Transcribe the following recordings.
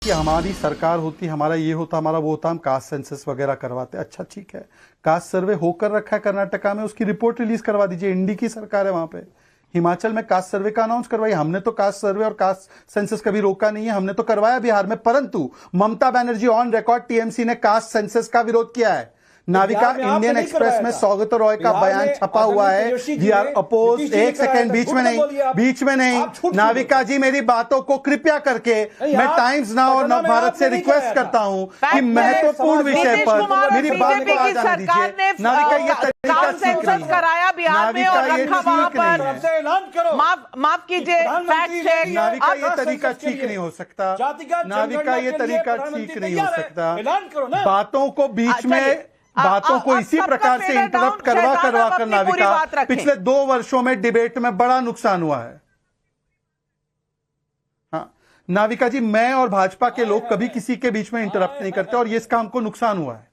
कि हमारी सरकार होती, हमारा ये होता, हमारा वो होता, हम कास्ट सेंसस वगैरह करवाते। अच्छा ठीक है, कास्ट सर्वे होकर रखा है कर्नाटका में, उसकी रिपोर्ट रिलीज करवा दीजिए। इंडी की सरकार है वहां पे। हिमाचल में कास्ट सर्वे का अनाउंस करवाइए। हमने तो कास्ट सर्वे और कास्ट सेंसस कभी रोका नहीं है, हमने तो करवाया बिहार में। परंतु Mamata Banerjee on record TMC ने कास्ट सेंसस का विरोध किया है। नाविका इंडियन एक्सप्रेस में सौगत रॉय का बयान छपा हुआ है, वी आर अपोज। एक सेकंड, बीच में नहीं नाविका जी, मेरी बातों को कृपया करके मैं टाइम्स नाउ और नव भारत से रिक्वेस्ट करता हूं कि महत्वपूर्ण विषय पर मेरी बात को आ जाने दीजिए। नाविका ये तरीका ठीक नहीं कराया बिहार में और रखा वहां पर। माफ कीजिए, फैक्ट चेक। नाविका ये तरीका ठीक नहीं हो सकता। नाविका ये तरीका ठीक नहीं हो सकता। बातों को बीच में, बातों को इसी प्रकार से इंटरप्ट करवा कर नाविका पिछले 2 वर्षों में डिबेट में बड़ा नुकसान हुआ है। हाँ नाविका जी, मैं और भाजपा के लोग कभी किसी के बीच में इंटरप्ट नहीं करते और ये इसका हमको नुकसान हुआ है।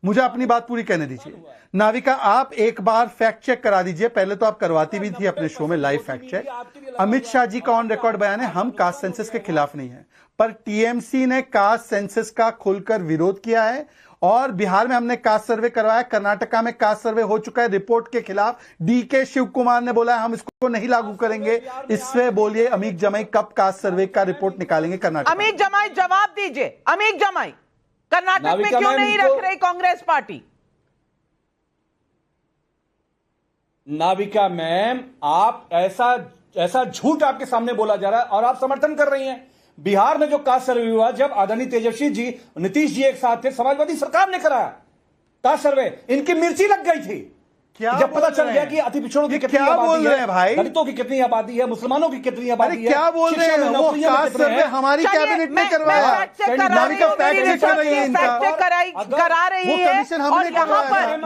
मुझे अपनी बात पूरी कहने दीजिए। नाविका, आप एक बार फैक्ट चेक करा दीजिए। पहले तो आप करवाती भी थी अपने शो में live fact check. Amit Shah ji का ऑन रिकॉर्ड बयान है, हम कास्ट सेंसस के खिलाफ नहीं है, पर टीएमसी ने कास्ट सेंसस का खुलकर विरोध किया है। और बिहार में हमने कास्ट सर्वे करवाया, कर्नाटका में कास्ट सर्वे हो चुका है रिपोर्ट के खिलाफ। डीके शिव कुमार ने बोला है हम इसको नहीं लागू करेंगे। इससे बोलिए अमीक जमाई, कब कास्ट सर्वे का रिपोर्ट निकालेंगे कर्नाटक? अमीक जमाई जवाब दीजिए। अमीक जमाई, कर्नाटक में क्यों नहीं रख रही कांग्रेस पार्टी? नाविका मैम, आप ऐसा झूठ आपके सामने बोला जा रहा है और आप समर्थन कर रही हैं। बिहार में जो कास्ट सर्वे हुआ, जब आदरणीय तेजस्वी जी, नीतीश जी एक साथ थे, समाजवादी सरकार ने कराया कास्ट सर्वे। इनकी मिर्ची लग गई थी जब पता चल गया कि अति पिछड़ों की कितनी आबादी है, भाई दलितों की कितनी आबादी है, मुसलमानों की कितनी आबादी है। क्या बोल रहे हैं? वो कास्ट सर्वे हमारी कैबिनेट ने करवाया। नाविका फैक्ट चेक कर रही है, इनका करा रही है। और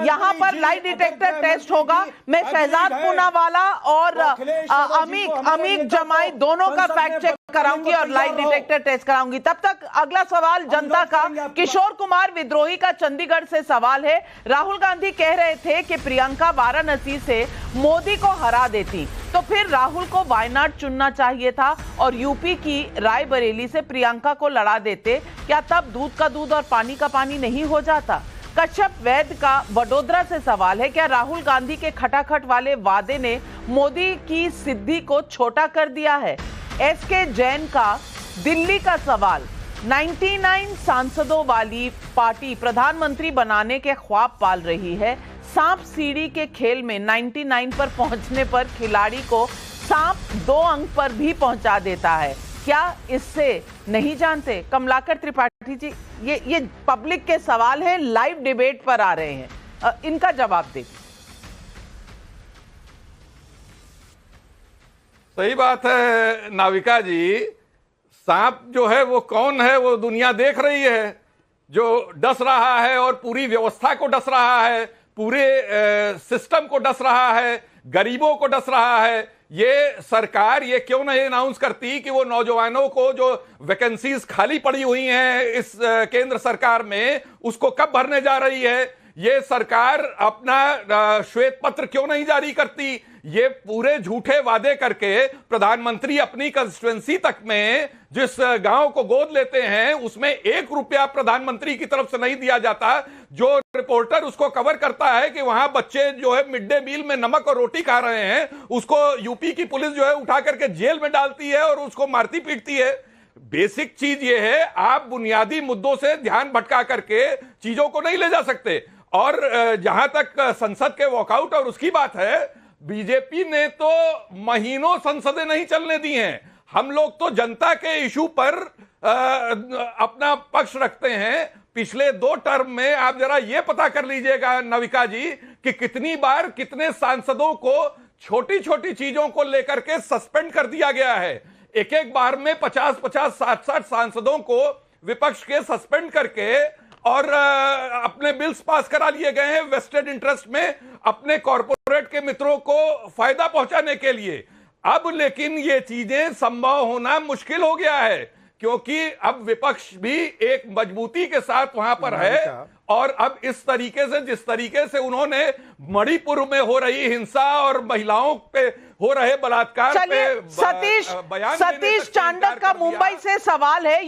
यहाँ पर लाइट डिटेक्टर टेस्ट होगा। मैं शहजाद पूनावाला और अमीक जमाई दोनों का फैक्ट चेक कराऊंगी और लाइट डिटेक्टर टेस्ट कराऊंगी। तब तक अगला सवाल जनता का। किशोर कुमार विद्रोही का चंडीगढ़ से सवाल है। राहुल गांधी कह रहे थे कि प्रियंका वाराणसी से मोदी को हरा देती, तो फिर राहुल को वायनाड चुनना चाहिए था और यूपी की रायबरेली से प्रियंका को लड़ा देते। क्या तब दूध का दूध और पानी का पानी नहीं हो जाता? कश्यप वैद्य का वडोदरा से सवाल है, क्या राहुल गांधी के खटाखट वाले वादे ने मोदी की सिद्धि को छोटा कर दिया है? एसके जैन का दिल्ली का सवाल, 99 सांसदों वाली पार्टी प्रधानमंत्री बनाने के ख्वाब पाल रही है। सांप सीढ़ी के खेल में 99 पर पहुंचने पर खिलाड़ी को सांप 2 अंक पर भी पहुंचा देता है। क्या इससे नहीं जानते? कमलाकर त्रिपाठी जी, ये पब्लिक के सवाल हैं, लाइव डिबेट पर आ रहे हैं, इनका जवाब दीजिए। सही बात है नाविका जी, सांप जो है वो कौन है, वो दुनिया देख रही है, जो डस रहा है और पूरी व्यवस्था को डस रहा है, पूरे सिस्टम को डस रहा है, गरीबों को डस रहा है। ये सरकार ये क्यों नहीं अनाउंस करती कि वो नौजवानों को जो वैकेंसीज खाली पड़ी हुई हैं इस केंद्र सरकार में, उसको कब भरने जा रही है? ये सरकार अपना श्वेत पत्र क्यों नहीं जारी करती? ये पूरे झूठे वादे करके प्रधानमंत्री अपनी कंस्टिट्यूएंसी तक में जिस गांव को गोद लेते हैं उसमें 1 रुपया प्रधानमंत्री की तरफ से नहीं दिया जाता। जो रिपोर्टर उसको कवर करता है कि वहां बच्चे जो है मिड डे मील में नमक और रोटी खा रहे हैं, उसको यूपी की पुलिस जो है उठा करके जेल में डालती है और उसको मारती पीटती है। बेसिक चीज ये है, आप बुनियादी मुद्दों से ध्यान भटका करके चीजों को नहीं ले जा सकते। और जहां तक संसद के वॉकआउट और उसकी बात है, बीजेपी ने तो महीनों संसदें नहीं चलने दी हैं। हम लोग तो जनता के इशू पर अपना पक्ष रखते हैं। पिछले 2 टर्म में आप जरा ये पता कर लीजिएगा नाविका जी कि कितनी बार कितने सांसदों को छोटी छोटी चीजों को लेकर के सस्पेंड कर दिया गया है। एक बार में 50-50, 60-60 सांसदों को विपक्ष के सस्पेंड करके और अपने बिल्स पास करा लिए गए हैं वेस्टेड इंटरेस्ट में, अपने कॉरपोरेट के मित्रों को फायदा पहुंचाने के लिए। अब लेकिन ये चीजें संभव होना मुश्किल हो गया है, क्योंकि अब विपक्ष भी एक मजबूती के साथ वहां पर है। और अब इस तरीके से, जिस तरीके से उन्होंने मणिपुर में हो रही हिंसा और महिलाओं पे हो रहे बलात्कार पे सतीश चांडक का मुंबई से सवाल है।